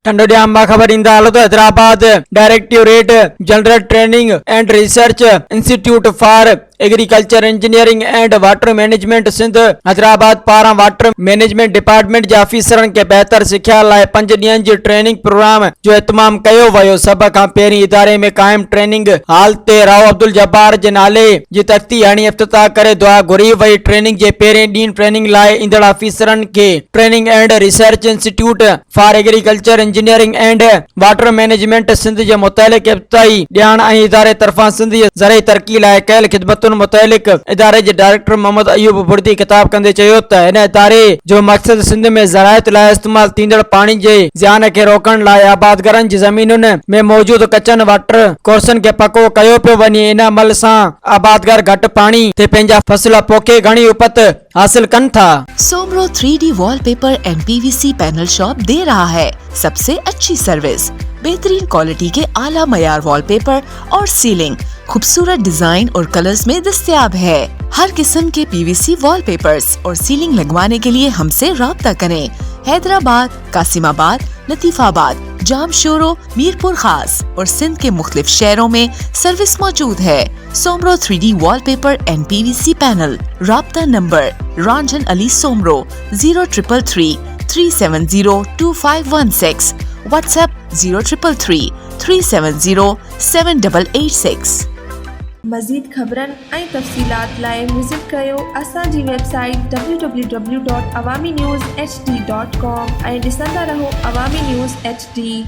ठंडो ड्याम मां ख़बर ईंदा हलो त Hyderabad directorate general training and research institute for agriculture engineering and water management Sindh Hyderabad पारां वाटर मैनेजमेंट डिपार्टमेंट जे ऑफिसरनि खे बहितर सिख्या लाइ 5 ॾींहनि जी ट्रेनिंग प्रोग्राम जो इत्माम कयो वियो। सभ खां पहिरीं इदारे में क़ाइम ट्रेनिंग हाल ते राव अब्दुल जब्बार जे नाले जी तख़्ती हणी इफ्तिताह करे दुआ घुरी वई। ट्रेनिंग जे पहिरें ॾींहुं ट्रेनिंग लाइ ईंदड़ ऑफिसरनि खे training and research institute for agriculture engineering and water management Sindh जे मुतलिक इब्तिदाई ॼाण ऐं इदारे तरफ़ां सिंध जी ज़रई तरक़ी लाइ कयल ख़िदमतुनि मुतलिक इदारे जे डायरेक्टर मोहम्मद अयूब बुर्दी ख़िताब कंदे चयो त हिन इदारे जो मक़सद सिंध में ज़रायत लाइ इस्तेमाल थींदड़ पाणी जे ज़ियान खे रोकण लाइ आबादगारनि जी ज़मीनुनि में मौजूद कचनि वाटर कोर्सनि खे पको कयो पियो वञे। इन अमल सां आबादगार घटि पाणी ते पंहिंजा फसल पोखे घणी उपत हासिल कनि था। Soomro 3D wallpaper and PVC panel shop दे रहा है सबसे अच्छी सर्विस, बेहतरीन क्वालिटी के आला मयार वॉलपेपर और सीलिंग खूबसूरत डिजाइन और कलर्स में दस्तयाब है। हर किस्म के PVC वॉलपेपर्स और सीलिंग लगवाने के लिए हमसे राब्ता करें। हैदराबाद, कासिमाबाद, लतीफाबाद, जामशोरो, मीरपुर खास और सिंध के मुख्तलिफ शहरों में सर्विस मौजूद है। Soomro 3D wallpaper and PVC panel. राब्ता नंबर रंजन अली सोमरो 0333 370 2516, व्हाट्सएप 0333 370 7886। मज़ीद ख़बरनि ऐं तफ़सीलात लाइ विज़िट कयो असांजी वेबसाइट www.awamiNewsHD.com ऐं ॾिसंदा रहो अवामी न्यूज़ HD।